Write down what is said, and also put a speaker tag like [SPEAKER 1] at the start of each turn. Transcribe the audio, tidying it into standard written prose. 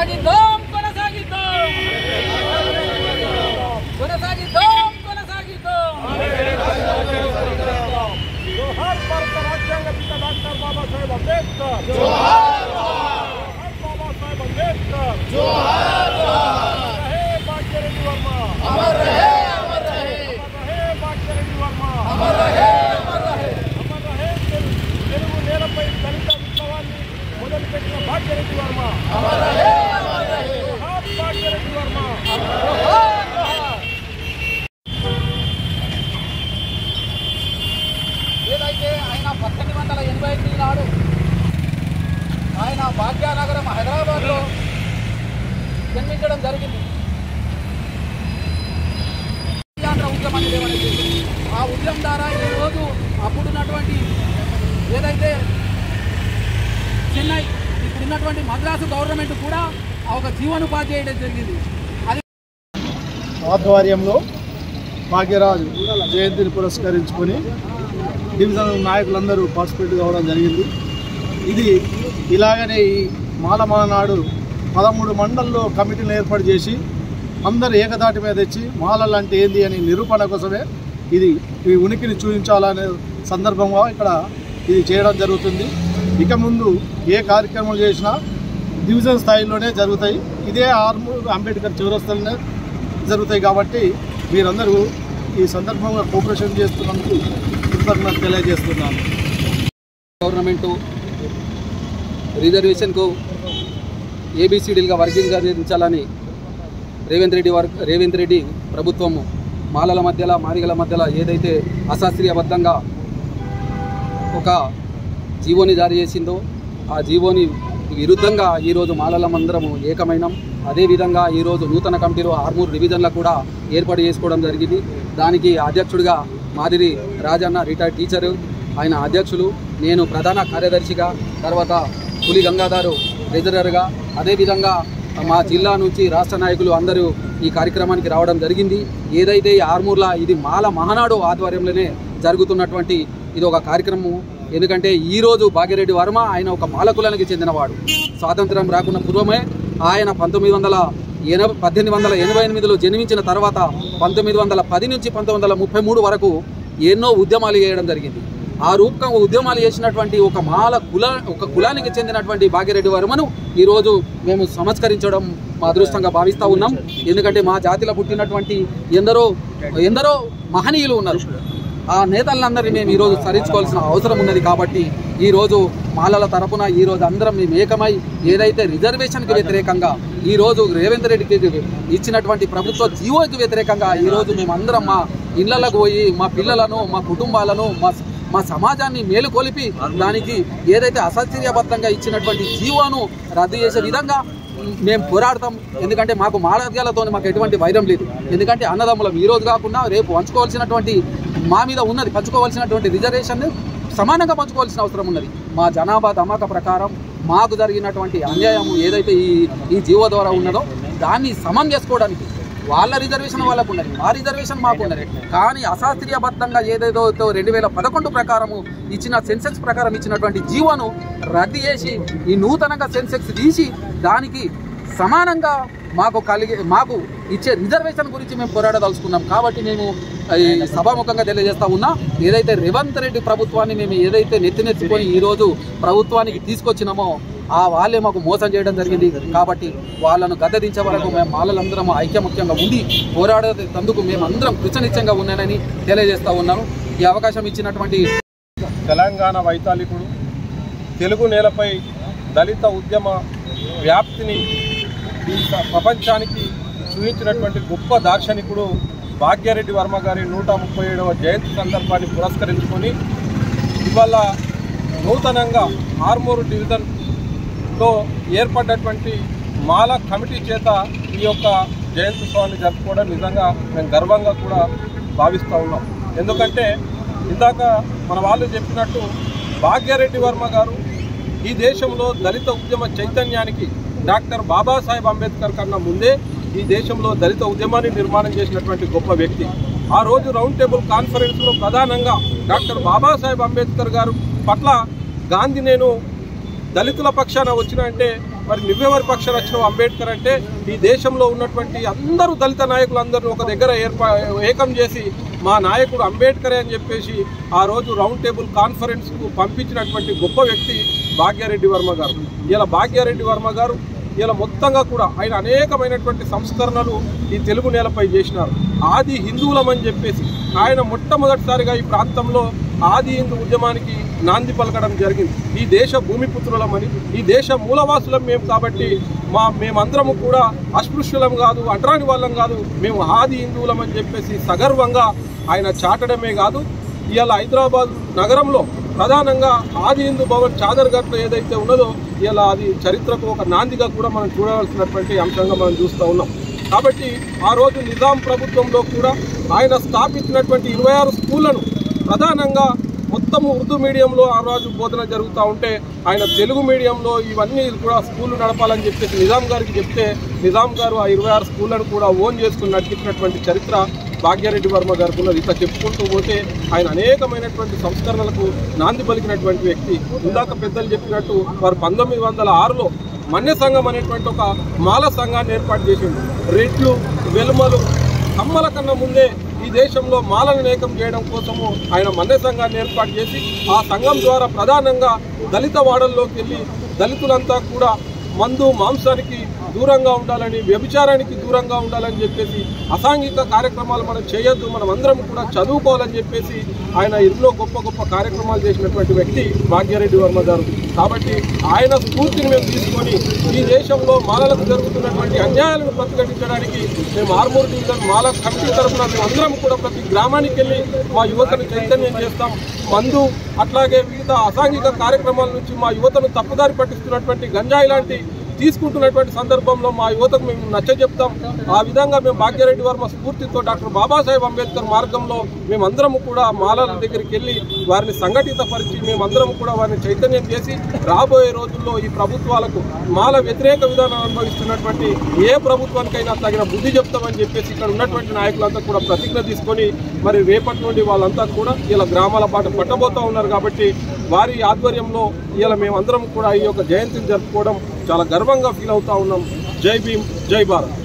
[SPEAKER 1] కొనసాగిద్దాం
[SPEAKER 2] జోహార్ భారత రాజ్యాంగ పిత డాక్టర్ బాబాసాహెబ్ అంబేద్కర్. జోహార్ బాబాసాహెబ్ అంబేద్కర్. జోహార్ రహే భాగ్యరెడ్డి వర్మ. అమర్ రహే భాగ్యరెడ్డి వర్మ. అమర్ రహే తెలుగు నేలపై దళిత విప్లవాన్ని మొదలుపెట్టిన భాగ్యరెడ్డి వర్మ. అమర్ రహే జోహార్ భాగ్యరెడ్డి వర్మ.
[SPEAKER 1] ఏదైతే ఆయన 1888 నాడు ఆయన భాగ్యనగరం హైదరాబాద్లో జన్మించడం జరిగింది. ఉద్యమాన్ని లేవనైతే ఆ ఉద్యమం ద్వారా ఈరోజు అప్పుడున్నటువంటి ఏదైతే చెన్నై ఇప్పుడున్నటువంటి మద్రాసు గవర్నమెంట్ కూడా ఒక జీవనోపాధి చేయడం జరిగింది. అది
[SPEAKER 2] ఆధ్వర్యంలో భాగ్యరాజు జయంతిని పురస్కరించుకొని డివిజన్ నాయకులందరూ పార్టిసిపేట్ కావడం జరిగింది. ఇది ఇలాగనే ఈ మాలమానాడు 13 మండల్లో కమిటీలు ఏర్పాటు చేసి అందరూ ఏకదాటి మీద తెచ్చి మాలలు అంటే ఏంది అని నిరూపణ కోసమే ఇది ఈ ఉనికిని చూపించాలనే సందర్భంగా ఇక్కడ ఇది చేయడం జరుగుతుంది. ఇక ముందు ఏ కార్యక్రమాలు చేసినా డివిజన్ స్థాయిలోనే జరుగుతాయి. ఇదే ఆర్మూర్ అంబేద్కర్ చౌరస్తాలోనే జరుగుతాయి. కాబట్టి మీరందరూ ఈ సందర్భంగా కోఆపరేషన్ చేస్తున్నందుకు కృతజ్ఞతలు తెలియజేస్తున్నాను.
[SPEAKER 1] గవర్నమెంటు రిజర్వేషన్కు ఏబిసిడీలుగా వర్గీకరించాలని రేవంత్ రెడ్డి ప్రభుత్వము మాలల మధ్యలో మాదిగల మధ్యలో ఏదైతే అశాస్త్రీయబద్ధంగా ఒక జీవోని జారీ చేసిందో ఆ జీవోని విరుద్ధంగా ఈరోజు మాలలమందరము ఏకమైనం. అదేవిధంగా ఈరోజు నూతన కమిటీలో ఆర్మూర్ డివిజన్లో కూడా ఏర్పాటు చేసుకోవడం జరిగింది. దానికి అధ్యక్షుడిగా మాదిరి రాజన్న రిటైర్డ్ టీచరు, ఆయన అధ్యక్షులు, నేను ప్రధాన కార్యదర్శిగా, తర్వాత పులి గంగాధరు ట్రెజరర్గా, అదేవిధంగా మా జిల్లా నుంచి రాష్ట్ర నాయకులు అందరూ ఈ కార్యక్రమానికి రావడం జరిగింది. ఏదైతే ఈ ఆర్మూర్లో ఇది మాల మహానాడు ఆధ్వర్యంలోనే జరుగుతున్నటువంటి ఇది ఒక కార్యక్రమం. ఎందుకంటే ఈరోజు భాగ్యరెడ్డి వర్మ ఆయన ఒక మాల కులానికి చెందినవాడు. స్వాతంత్రం రాకున్న పూర్వమే ఆయన 1888లో జన్మించిన తర్వాత 1910 నుంచి 1933 వరకు ఎన్నో ఉద్యమాలు చేయడం జరిగింది. ఆ రూపకంగా ఉద్యమాలు చేసినటువంటి ఒక కులానికి చెందినటువంటి భాగ్యరెడ్డి వర్మను ఈరోజు మేము సంస్కరించడం మా అదృష్టంగా భావిస్తూ ఉన్నాం. ఎందుకంటే మా జాతిలో పుట్టినటువంటి ఎందరో మహనీయులు ఉన్నారు. ఆ నేతలందరినీ మేము ఈరోజు స్మరించుకోవాల్సిన అవసరం ఉన్నది. కాబట్టి ఈరోజు మాలల తరపున ఈరోజు అందరం మేము ఏకమై ఏదైతే రిజర్వేషన్కి వ్యతిరేకంగా ఈరోజు రేవంత్ రెడ్డికి ఇచ్చినటువంటి ప్రభుత్వ జీవోకి వ్యతిరేకంగా ఈరోజు మేమందరం మా ఇళ్లకు పోయి మా పిల్లలను, మా కుటుంబాలను, మా సమాజాన్ని మేలుకొలిపి దానికి ఏదైతే అశాస్త్రీయబద్ధంగా ఇచ్చినటువంటి జీవోను రద్దు చేసే విధంగా మేము పోరాడతాం. ఎందుకంటే మాకు మాలర్గాలతో మాకు ఎటువంటి వైరం లేదు. ఎందుకంటే అన్నదమ్ములం ఈరోజు కాకుండా రేపు పంచుకోవాల్సినటువంటి మా మీద ఉన్నది పంచుకోవాల్సినటువంటి రిజర్వేషన్ సమానంగా పంచుకోవాల్సిన అవసరం ఉన్నది. మా జనాభా ధమాక ప్రకారం మాకు జరిగినటువంటి అన్యాయం ఏదైతే ఈ జీవో ద్వారా ఉన్నదో దాన్ని సమం చేసుకోవడానికి వాళ్ళ రిజర్వేషన్ వాళ్ళకు ఉన్నది, మా రిజర్వేషన్ మాకు ఉన్నది. కానీ అశాస్త్రీయబద్ధంగా ఏదేదో 2011 ప్రకారము ఇచ్చిన సెన్సెక్స్ ప్రకారం ఇచ్చినటువంటి జీవోను రద్దు చేసి ఈ నూతనంగా సెన్సెక్స్ తీసి దానికి సమానంగా మాకు ఇచ్చే రిజర్వేషన్ గురించి మేము పోరాడదలుచుకున్నాం. కాబట్టి మేము ఈ సభాముఖంగా తెలియజేస్తా ఉన్నా, ఏదైతే రేవంత్ రెడ్డి ప్రభుత్వాన్ని మేము ఏదైతే నెత్తికొని ఈరోజు ప్రభుత్వానికి తీసుకొచ్చినామో వాళ్ళే మాకు మోసం చేయడం జరిగింది. కాబట్టి వాళ్ళను గద్దెదించే వరకు మేము మాలలందరం ఐక్యముఖ్యంగా ఉండి పోరాడేందుకు మేమందరం కృతనిశ్చయంగా ఉన్నానని తెలియజేస్తా ఉన్నాను. ఈ అవకాశం ఇచ్చినటువంటి
[SPEAKER 2] తెలంగాణ వైతాళికుడు, తెలుగు నేలపై దళిత ఉద్యమ వ్యాప్తిని ఈ ప్రపంచానికి చూపించినటువంటి గొప్ప దార్శనికుడు భాగ్యరెడ్డి వర్మ గారి 137వ జయంతి సందర్భాన్ని పురస్కరించుకొని ఇవాళ నూతనంగా ఆర్మూరు డివిజన్లో ఏర్పడ్డటువంటి మాల కమిటీ చేత ఈ యొక్క జయంత్యోత్సవాన్ని జరుపుకోవడం నిజంగా మేము గర్వంగా కూడా భావిస్తూ ఉన్నాం. ఎందుకంటే ఇందాక మన వాళ్ళు చెప్పినట్టు భాగ్యరెడ్డి వర్మ గారు ఈ దేశంలో దళిత ఉద్యమ చైతన్యానికి డాక్టర్ బాబాసాహెబ్ అంబేద్కర్ కన్నా ముందే ఈ దేశంలో దళిత ఉద్యమాన్ని నిర్మాణం చేసినటువంటి గొప్ప వ్యక్తి. ఆ రోజు రౌండ్ టేబుల్ కాన్ఫరెన్స్లో ప్రధానంగా డాక్టర్ బాబాసాహెబ్ అంబేద్కర్ గారు పట్ల గాంధీ నేను దళితుల పక్షాన వచ్చిన అంటే మరి నువ్వెవరి పక్షాన వచ్చినావు అంబేద్కర్ అంటే ఈ దేశంలో ఉన్నటువంటి అందరూ దళిత నాయకులందరూ ఒక దగ్గర ఏకం చేసి మా నాయకుడు అంబేద్కరే అని చెప్పేసి ఆ రోజు రౌండ్ టేబుల్ కాన్ఫరెన్స్కు పంపించినటువంటి గొప్ప వ్యక్తి భాగ్యారెడ్డి వర్మ గారు. ఇలా భాగ్యారెడ్డి వర్మ గారు ఇలా మొత్తంగా కూడా ఆయన అనేకమైనటువంటి సంస్కరణలు ఈ తెలుగు నేలపై చేసినారు. ఆది హిందువులమని చెప్పేసి ఆయన మొట్టమొదటిసారిగా ఈ ప్రాంతంలో ఆది హిందూ ఉద్యమానికి నాంది పలకడం జరిగింది. ఈ దేశ భూమిపుత్రులమని, ఈ దేశ మూలవాసులం మేము కాబట్టి మేమందరము కూడా అస్పృశ్యులం కాదు, అంటరాని వాళ్ళం కాదు, మేము ఆది హిందువులమని చెప్పేసి సగర్వంగా ఆయన చాటడమే కాదు, ఇవాళ హైదరాబాద్ నగరంలో ప్రధానంగా ఆది హిందూ భవన్ చాదర్ఘట్లో ఏదైతే ఉన్నదో ఇలా అది చరిత్రకు ఒక నాందిగా కూడా మనం చూడవలసినటువంటి అంశంగా మనం చూస్తూ ఉన్నాం. కాబట్టి ఆ రోజు నిజాం ప్రభుత్వంలో కూడా ఆయన స్థాపించినటువంటి 26 స్కూళ్లను ప్రధానంగా మొత్తము ఉర్దూ మీడియంలో ఆ రోజు బోధన జరుగుతూ ఉంటే ఆయన తెలుగు మీడియంలో ఇవన్నీ కూడా స్కూళ్ళు నడపాలని చెప్పేసి నిజాం గారికి చెప్తే నిజాం గారు ఆ 26 స్కూళ్లను కూడా ఓన్ చేసుకుని నడిపించినటువంటి చరిత్ర భాగ్యారెడ్డి వర్మ గారికి ఉన్నది. ఇట్లా చెప్పుకుంటూ పోతే ఆయన అనేకమైనటువంటి సంస్కరణలకు నాంది పలికినటువంటి వ్యక్తి. ఇందాక పెద్దలు చెప్పినట్టు వారు 1906లో మన్య సంఘం అనేటువంటి ఒక మాల సంఘాన్ని ఏర్పాటు చేసిండు. రెడ్లు, వెలుమలు, కమ్మల కన్నా ముందే ఈ దేశంలో మాలను ఏకం చేయడం కోసము ఆయన మన్య సంఘాన్ని ఏర్పాటు చేసి ఆ సంఘం ద్వారా ప్రధానంగా దళిత వాడల్లోకి వెళ్ళి దళితులంతా కూడా మందు మాంసానికి దూరంగా ఉండాలని, వ్యభిచారానికి దూరంగా ఉండాలని చెప్పేసి అసాంఘిక కార్యక్రమాలు మనం చేయొద్దు, మనం అందరం కూడా చదువుకోవాలని చెప్పేసి ఆయన ఎన్నో గొప్ప గొప్ప కార్యక్రమాలు చేసినటువంటి వ్యక్తి భాగ్యారెడ్డి వర్మ గారు. కాబట్టి ఆయన స్ఫూర్తిని మేము తీసుకొని ఈ దేశంలో మాలలకు జరుగుతున్నటువంటి అన్యాయాలను ప్రతిఘటించడానికి మేము ఆర్మూర్ డివిజన్ మాల కమిటీ తరఫున మేము అందరం కూడా ప్రతి గ్రామానికి వెళ్ళి మా యువతను చైతన్యం చేస్తాం. మందు అట్లాగే వివిధ అసాంఘిక కార్యక్రమాల నుంచి మా యువతను తప్పుదారి పట్టిస్తున్నటువంటి గంజాయి లాంటి తీసుకుంటున్నటువంటి సందర్భంలో మా యువతకు మేము నచ్చజెప్తాం. ఆ విధంగా మేము భాగ్యారెడ్డి వర్మ స్ఫూర్తితో డాక్టర్ బాబాసాహెబ్ అంబేద్కర్ మార్గంలో మేమందరము కూడా మాలల దగ్గరికి వెళ్ళి వారిని సంఘటితపరిచి మేమందరం కూడా వారిని చైతన్యం చేసి రాబోయే రోజుల్లో ఈ ప్రభుత్వాలకు మాల వ్యతిరేక విధానం అనుభవిస్తున్నటువంటి ఏ ప్రభుత్వానికైనా తగిన బుద్ధి చెప్తామని చెప్పేసి ఇక్కడ ఉన్నటువంటి నాయకులంతా కూడా ప్రతిజ్ఞ తీసుకొని మరి రేపటి నుండి వాళ్ళంతా కూడా ఇలా గ్రామాల పాటు పట్టబోతూ ఉన్నారు. కాబట్టి వారి ఆధ్వర్యంలో ఇలా మేమందరం కూడా ఈ యొక్క జయంతిని జరుపుకోవడం చాలా గర్వంగా ఫీల్ అవుతా ఉన్నాం. జై భీమ్, జై భారత్.